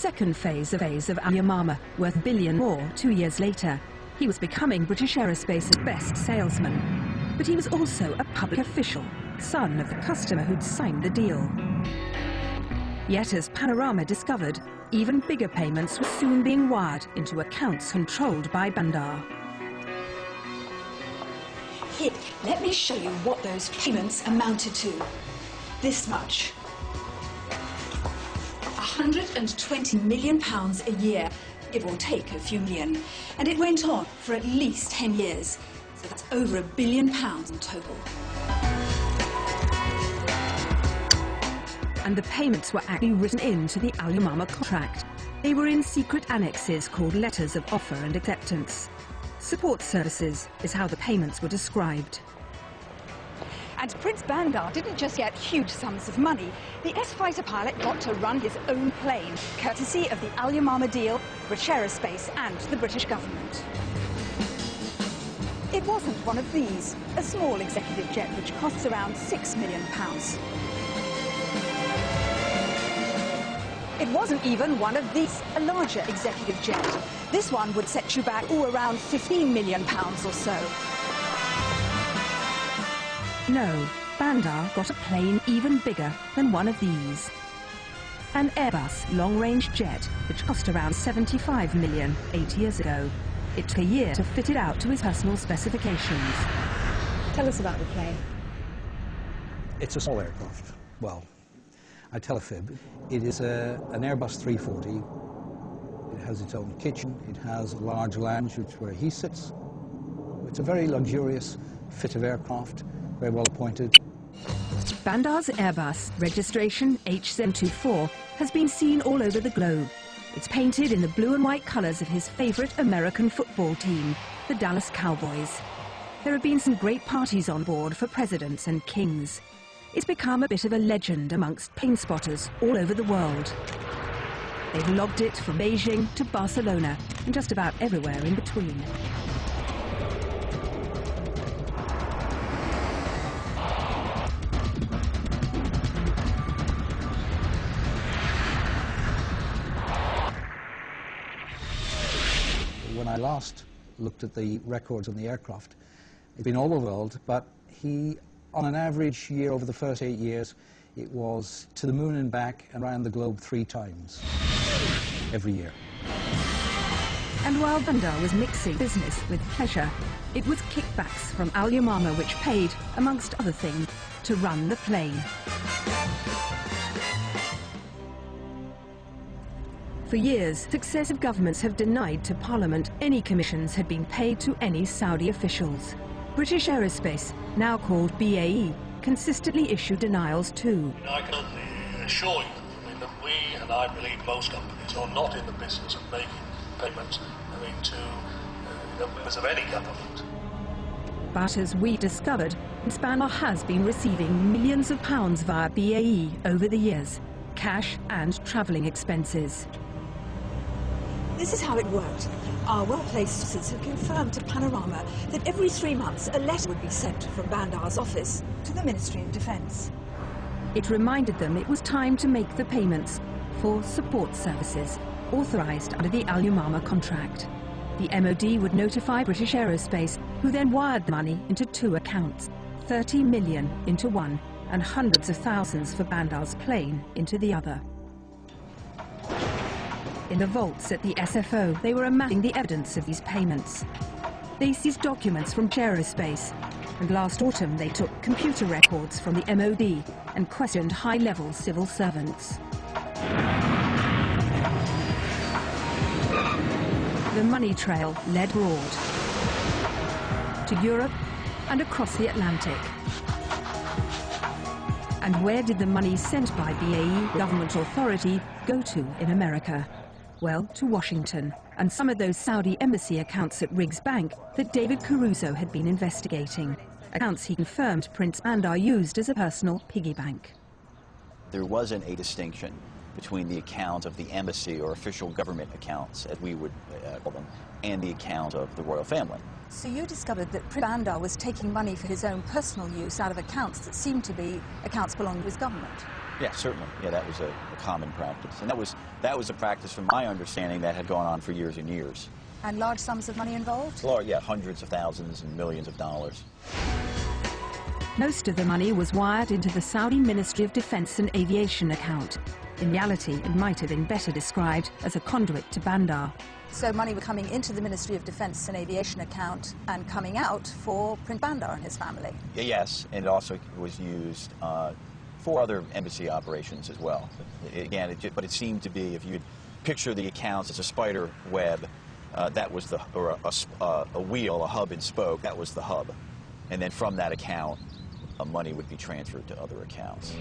second phase of Al Yamama, worth $1 billion more 2 years later. He was becoming British Aerospace's best salesman. But he was also a public official, son of the customer who'd signed the deal. Yet, as Panorama discovered, even bigger payments were soon being wired into accounts controlled by Bandar. Here, let me show you what those payments amounted to. This much. £120 million a year, give or take a few million. And it went on for at least 10 years. So that's over £1 billion in total. And the payments were actually written into the Al Yamama contract. They were in secret annexes called letters of offer and acceptance. Support services is how the payments were described. And Prince Bandar didn't just get huge sums of money. The S-fighter pilot got to run his own plane, courtesy of the Al Yamama deal, British Aerospace and the British government. It wasn't one of these, a small executive jet which costs around £6 million. It wasn't even one of these, a larger executive jet. This one would set you back, around £15 million or so. No, Bandar got a plane even bigger than one of these. An Airbus long-range jet, which cost around £75 million 8 years ago. It took a year to fit it out to his personal specifications. Tell us about the plane. It's a small aircraft. Well, I tell a fib. It is an Airbus 340. It has its own kitchen. It has a large lounge, where he sits. It's a very luxurious fit of aircraft, very well appointed. Bandar's Airbus, registration HZ24, has been seen all over the globe. It's painted in the blue and white colours of his favourite American football team, the Dallas Cowboys. There have been some great parties on board for presidents and kings. It's become a bit of a legend amongst plane spotters all over the world. They've logged it from Beijing to Barcelona and just about everywhere in between. When I last looked at the records on the aircraft, it's been all over the world, but he, on an average year over the first 8 years, it was to the moon and back and around the globe 3 times every year. And while Bandar was mixing business with pleasure, it was kickbacks from Al Yamama which paid, amongst other things, to run the plane. For years, successive governments have denied to Parliament any commissions had been paid to any Saudi officials. British Aerospace, now called BAE, consistently issued denials too. I can only assure you that we, and I believe most companies, are not in the business of making payments to members of any government. But as we discovered, Bandar has been receiving millions of pounds via BAE over the years, cash and travelling expenses. This is how it worked. Our well-placed sources have confirmed to Panorama that every 3 months a letter would be sent from Bandar's office to the Ministry of Defence. It reminded them it was time to make the payments for support services authorised under the Al Yamama contract. The MOD would notify British Aerospace, who then wired the money into 2 accounts, 30 million into one and hundreds of thousands for Bandar's plane into the other. In the vaults at the SFO, they were amassing the evidence of these payments. They seized documents from Aerospace, and last autumn they took computer records from the MOD and questioned high-level civil servants. The money trail led abroad, to Europe and across the Atlantic. And where did the money sent by BAE, government authority, go to in America? Well, to Washington, and some of those Saudi embassy accounts at Riggs Bank that David Caruso had been investigating. Accounts he confirmed Prince Bandar used as a personal piggy bank. There wasn't a distinction between the account of the embassy or official government accounts, as we would call them, and the account of the royal family. So you discovered that Prince Bandar was taking money for his own personal use out of accounts that seemed to be accounts belonging to his government? Yeah, certainly. Yeah, that was a common practice. And that was a practice, from my understanding, that had gone on for years and years. And large sums of money involved? Well, yeah, hundreds of thousands and millions of dollars. Most of the money was wired into the Saudi Ministry of Defense and Aviation account. In reality, it might have been better described as a conduit to Bandar. So money was coming into the Ministry of Defense and Aviation account and coming out for Prince Bandar and his family? Yes, and it also was used for other embassy operations as well. Again, but it seemed to be, if you'd picture the accounts as a spider web, that was a wheel, a hub and spoke, that was the hub. And then from that account, money would be transferred to other accounts.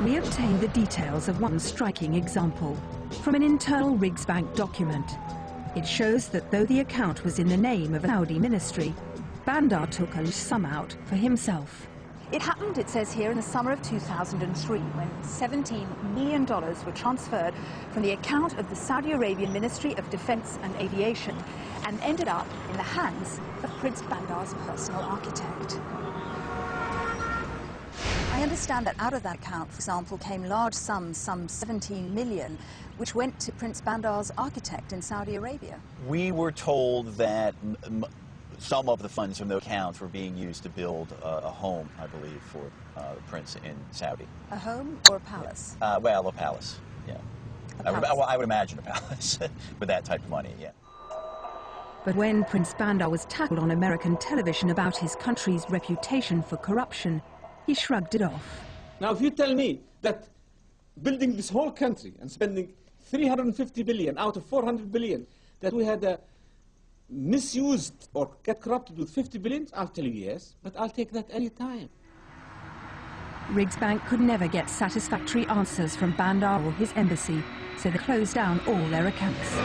We obtained the details of one striking example from an internal Rigsbank document. It shows that though the account was in the name of a Saudi ministry, Bandar took a sum out for himself. It happened, it says here, in the summer of 2003, when $17 million were transferred from the account of the Saudi Arabian Ministry of Defense and Aviation and ended up in the hands of Prince Bandar's personal architect. I understand that out of that account, for example, came large sums, some 17 million, which went to Prince Bandar's architect in Saudi Arabia. We were told that some of the funds from the accounts were being used to build a home, I believe, for the prince in Saudi. A home or a palace? Well, a palace, yeah. I would imagine a palace with that type of money, yeah. But when Prince Bandar was tackled on American television about his country's reputation for corruption, he shrugged it off. Now, if you tell me that building this whole country and spending 350 billion out of 400 billion, that we had misused or get corrupted with 50 billion, I'll tell you yes, but I'll take that any time. Rigsbank could never get satisfactory answers from Bandar or his embassy, so they closed down all their accounts.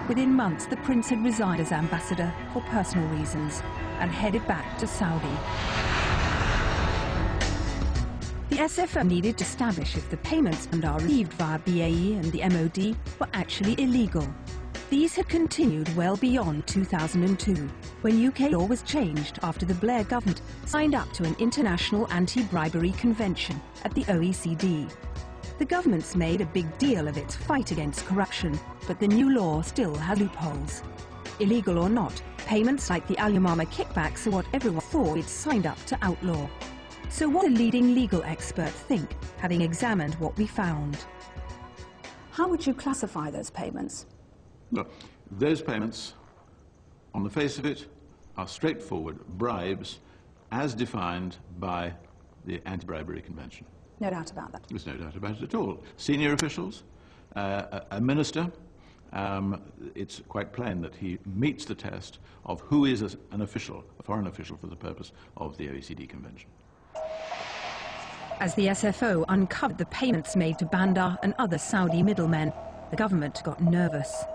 Within months, the prince had resigned as ambassador for personal reasons and headed back to Saudi. The SFO needed to establish if the payments Bandar received via BAE and the MOD were actually illegal. These had continued well beyond 2002, when UK law was changed after the Blair government signed up to an international anti-bribery convention at the OECD. The government's made a big deal of its fight against corruption, but the new law still has loopholes. Illegal or not, payments like the Al Yamama kickbacks are what everyone thought it signed up to outlaw. So what do leading legal experts think, having examined what we found? How would you classify those payments? Look, those payments, on the face of it, are straightforward bribes as defined by the Anti-Bribery Convention. No doubt about that. There's no doubt about it at all. Senior officials, a minister, it's quite plain that he meets the test of who is an official, a foreign official for the purpose of the OECD Convention. As the SFO uncovered the payments made to Bandar and other Saudi middlemen, the government got nervous.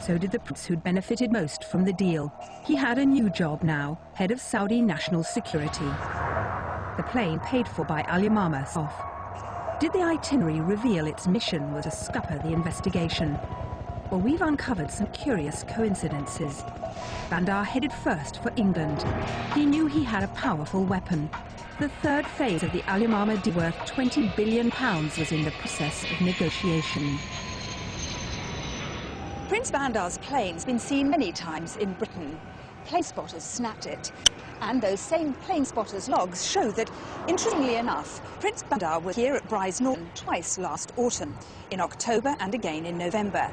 So did the prince who'd benefited most from the deal. He had a new job now, head of Saudi National Security. The plane paid for by Al Yamama off. Did the itinerary reveal its mission was to scupper the investigation? Well, we've uncovered some curious coincidences. Bandar headed first for England. He knew he had a powerful weapon. The third phase of the Al Yamama deal worth £20 billion was in the process of negotiation. Prince Bandar's plane's been seen many times in Britain. Plane spotters snapped it. And those same plane spotters' logs show that, interestingly enough, Prince Bandar was here at Brize Norton twice last autumn, in October and again in November.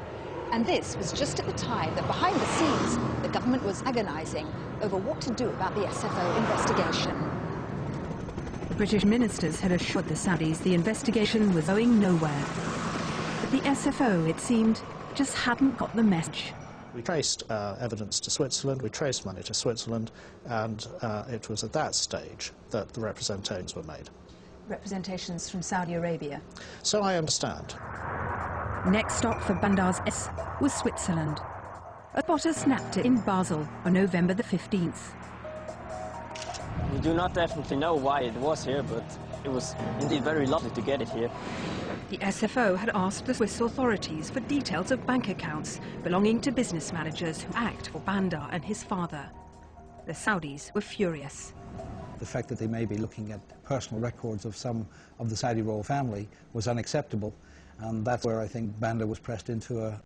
And this was just at the time that, behind the scenes, the government was agonising over what to do about the SFO investigation. The British ministers had assured the Saudis the investigation was going nowhere. But the SFO, it seemed, just hadn't got the message. We traced evidence to Switzerland, we traced money to Switzerland, and it was at that stage that the representations were made. Representations from Saudi Arabia? So I understand. Next stop for Bandar's S was Switzerland. A spotter snapped it in Basel on November the 15th. We do not definitely know why it was here, but it was indeed very lovely to get it here. The SFO had asked the Swiss authorities for details of bank accounts belonging to business managers who act for Bandar and his father. The Saudis were furious. the fact that they may be looking at personal records of some of the Saudi royal family was unacceptable, and that's where I think Banda was pressed into a